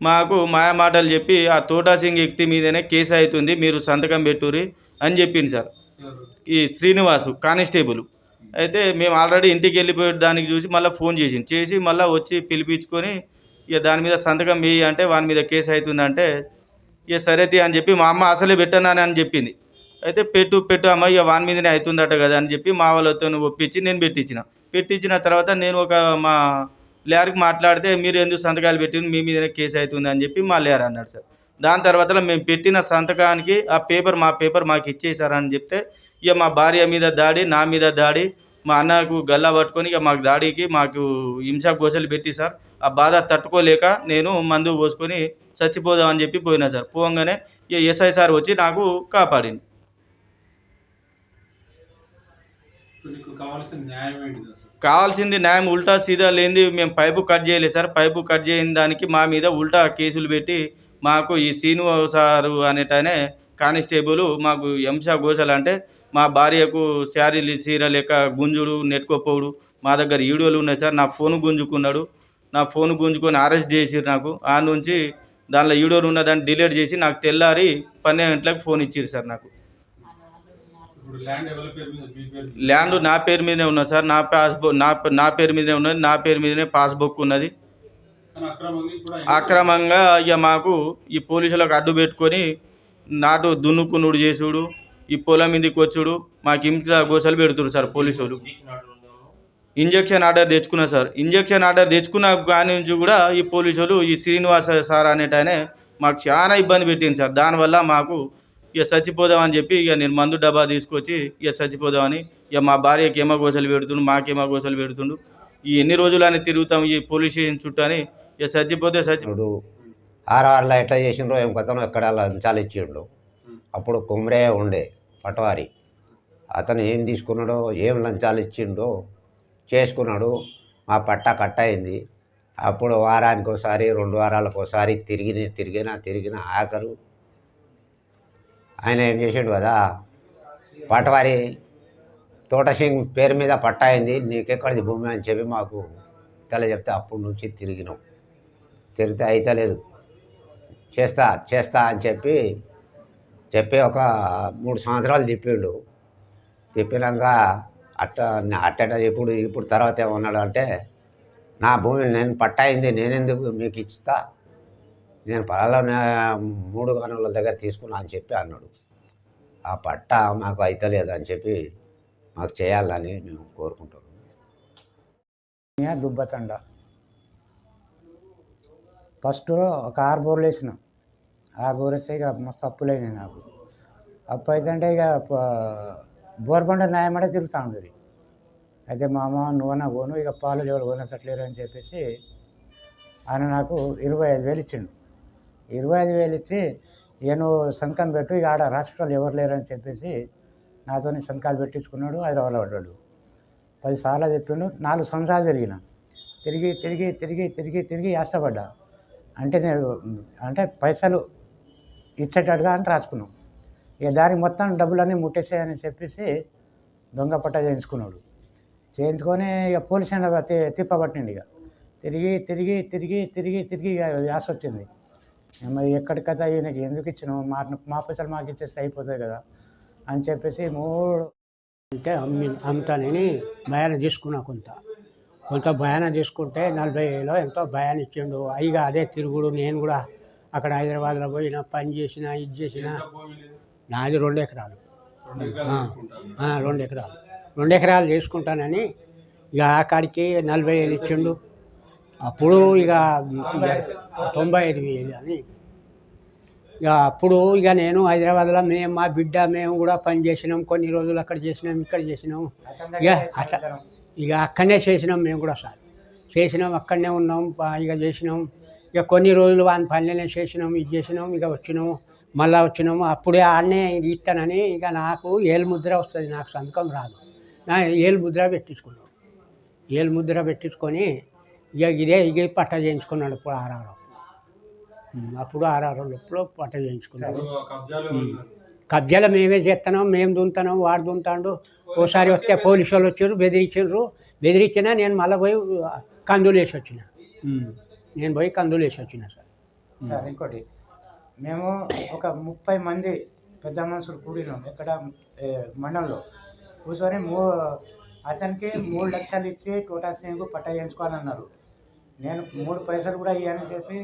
మాకు మాయమాటలు చెప్పి ఆ తోటా సింగ్ వ్యక్తి మీదనే కేసు అవుతుంది, మీరు సంతకం పెట్టుర్రి అని చెప్పింది సార్. ఈ శ్రీనివాసు కానిస్టేబుల్. అయితే మేము ఆల్రెడీ ఇంటికి వెళ్ళిపోయే దానికి చూసి మళ్ళీ ఫోన్ చేసి మళ్ళీ వచ్చి పిలిపించుకొని ఇక దాని మీద సంతకం వేయి అంటే వాని మీద కేసు అవుతుందంటే ఇక సరే అని చెప్పి మా అమ్మ అసలే పెట్టన్నాను అని చెప్పింది. అయితే పెట్టు అమ్మ, ఇక వాని మీదనే అవుతుందట కదా అని చెప్పి మా వాళ్ళతో ఒప్పించి నేను పెట్టించిన తర్వాత నేను ఒక మా లేయర్కి మాట్లాడితే మీరు ఎందుకు సంతకాలు పెట్టింది, మీ మీదనే కేసు అవుతుంది అని చెప్పి మా లేయర్ అన్నాడు సార్. దాని తర్వాత మేము పెట్టిన సంతకానికి ఆ పేపర్ మాకు ఇచ్చేసారని చెప్తే ఇక మా భార్య మీద దాడి, నా మీద దాడి, మా అన్నకు గల్లా పట్టుకొని ఇక మాకు హింస గోసలు పెట్టి సార్ ఆ బాధ తట్టుకోలేక నేను మందు పోసుకొని చచ్చిపోదామని చెప్పి పోయినా సార్. పోగానే ఇక ఎస్ఐ సార్ వచ్చి నాకు కాపాడింది. కావాల్సింది న్యాయం ఉల్టా సీదా లేనిది మేము పైపు కట్ చేయలేదు సార్. పైపు కట్ చేయని దానికి మా మీద ఉల్టా కేసులు పెట్టి మాకు ఈ సీను సారు అనేటనే కానిస్టేబుల్ మాకు హింస గోసలు అంటే మా భార్యకు శారీలు చీర లెక్క గుంజుడు నెట్టుకోపోవుడు, మా దగ్గర వీడియోలు ఉన్నాయి సార్. నా ఫోన్ గుంజుకున్నాడు, నా ఫోన్ గుంజుకొని అరెస్ట్ చేసిరు నాకు. ఆ నుంచి దానిలో వీడియోలు ఉన్నదాన్ని డిలీట్ చేసి నాకు తెల్లారి 12 గంటలకు ఫోన్ ఇచ్చిరు సార్. నాకు ల్యాండ్ నా పేరు మీదనే ఉన్నది సార్. నా పేరు మీదనే ఉన్నది, నా పేరు మీదనే పాస్బుక్ ఉన్నది. అక్రమంగా ఇక మాకు ఈ పోలీసులకు అడ్డు పెట్టుకొని నాటు దున్నుకునుడు చేసుడు, ఈ పొలం మీదకి వచ్చుడు, మాకు హింస గోసలు పెడుతున్నారు సార్ పోలీసులు. ఇంజక్షన్ ఆర్డర్ తెచ్చుకున్నా సార్. ఇంజక్షన్ ఆర్డర్ తెచ్చుకున్న కాని నుంచి కూడా ఈ పోలీసులు ఈ శ్రీనివాస సార్ అనేటనే మాకు చాలా ఇబ్బంది పెట్టింది సార్. దానివల్ల మాకు ఇక చచ్చిపోదామని చెప్పి ఇక నేను మందు డబ్బా తీసుకొచ్చి ఇక చచ్చిపోదామని ఇక మా భార్యకి ఏమో గోసలు పెడుతుండు, మాకేమో గోసలు పెడుతుండు. ఈ ఎన్ని రోజులు అని తిరుగుతాం ఈ పోలీస్ స్టేషన్ చుట్టూ అని ఇక చచ్చిపోతే ఆర్ఆర్లో ఎట్లా చేసిండ్రో ఏం కథను ఎక్కడ లంచాలు ఇచ్చిండు. అప్పుడు కుమ్రే ఉండే పటవారి, అతను ఏం తీసుకున్నాడో ఏం లంచాలు ఇచ్చిండో చేసుకున్నాడు. మా పట్ట కట్ట అయింది. అప్పుడు వారానికి ఒకసారి 2 వారాలకు ఒకసారి తిరిగిన ఆఖరు ఆయన ఏం చేసిండు కదా, పటవారి తోటసింగ్ పేరు మీద పట్ట అయింది, నీకెక్కడిది భూమి అని చెప్పి మాకు చెప్తే అప్పటి నుంచి తిరిగినాం. తిరిగితే అయితే లేదు, చేస్తా అని చెప్పి ఒక 3 సంవత్సరాలు తిప్పిండు. తిప్పినాక అట్ట ఇప్పుడు తర్వాత ఏమన్నాడు అంటే, నా భూమి నేను పట్టాయింది నేనెందుకు మీకు ఇస్తా, నేను పొలాల్లో 3 గనుల దగ్గర తీసుకున్నా అని చెప్పి అన్నాడు. ఆ పట్ట మాకు అయితలేదు అని చెప్పి మాకు చేయాలని మేము కోరుకుంటున్నాం. దుబ్బతండ ఫస్ట్ ఒక 6 బోర్లు వేసినాం. 6 బోర్లు వేస్తే ఇక మస్తు అప్పులైనాయి నాకు. అప్పు అయితే ఇక బోర్ బండ న్యాయమంటే తిరుగుతూ ఉండేది. అయితే మా అమ్మ నువ్వన్నా పోను, ఇక పాలు ఎవరు కొనసట్లేరు అని చెప్పేసి ఆయన నాకు 25,000 ఇచ్చిండు. 25,000 ఇచ్చి ఇక నువ్వు సంతకం పెట్టు, ఇక ఆడ రాష్ట్రాలు ఎవరు లేరు అని చెప్పేసి నాతో సంతకాలు పెట్టించుకున్నాడు. హైదరాబాద్లో పడ్డాడు. 10 సార్లు చెప్పిండు. 4 సంవత్సరాలు తిరిగి కష్టపడ్డా. అంటే పైసలు ఇచ్చేటట్టుగా అని రాసుకున్నాం. ఇక దానికి మొత్తం డబ్బులన్నీ ముట్టేసాయని చెప్పేసి దొంగ పట్ట చేయించుకొని ఇక పోలీస్ స్టేషన్లో తిప్పబట్టిండు. ఇక తిరిగి ఇక యాస వచ్చింది. మరి ఎక్కడి కథ ఈయనకి ఎందుకు ఇచ్చినావు, మా పైసలు మాకు ఇచ్చేస్తే అయిపోతుంది కదా అని చెప్పేసి 3 అంటే అమ్ముతానని భయాన తీసుకున్నా. కొంత భయాన తీసుకుంటే 40,000 ఎంతో భయాన ఇచ్చిండు. ఇక అదే తిరుగుడు. నేను కూడా అక్కడ హైదరాబాద్లో పోయినా, పని చేసిన, ఇది చేసిన. నాది 2 ఎకరాలు. 2 ఎకరాలు 2 ఎకరాలు చేసుకుంటానని ఇక ఆఖరికి 40,000 ఇచ్చిండు. అప్పుడు ఇక 95,000 అని ఇక అప్పుడు ఇక నేను హైదరాబాద్లో మా బిడ్డ మేము కూడా పని చేసినాం. కొన్ని రోజులు అక్కడ చేసినాం, ఇక్కడ చేసినాం. ఇక అక్కడనే చేసినాం. మేము కూడా సార్ చేసినాం, అక్కడనే ఉన్నాం. ఇక చేసినాం. ఇక కొన్ని రోజులు వాని పనిలోనే చేసినాం, ఇది చేసినాం. ఇక మళ్ళీ వచ్చినాము. అప్పుడే ఆడనే ఇస్తానని ఇక నాకు ఏలు ముద్ర వస్తుంది, నాకు సంతకం రాదు. నా ఏలు ముద్ర పెట్టించుకొని ఇక పట్ట చేయించుకున్నాడు. ఇప్పుడు అప్పుడు 6 లోపల పట్ట చేయించుకున్నాడు. కబ్జాలు మేమే చేస్తున్నాం, మేము దున్నుతున్నాం, వాడు దున్నుతాడు. ఓసారి వస్తే పోలీసు వాళ్ళు వచ్చారు, బెదిరించినా నేను మళ్ళీ పోయి కందులు వేసి వచ్చిన. నేను పోయి కందులు వేసి వచ్చిన సార్. సార్ ఇంకోటి, మేము ఒక 30 మంది పెద్ద మనుషులు కూడినాం ఇక్కడ మండలంలో కూర్చొని అతనికి 3 లక్షలు ఇచ్చి టోటా సింగ్ పట్టా చేయించుకోవాలన్నారు. నేను 3 పైసలు కూడా ఇవ్వని చెప్పి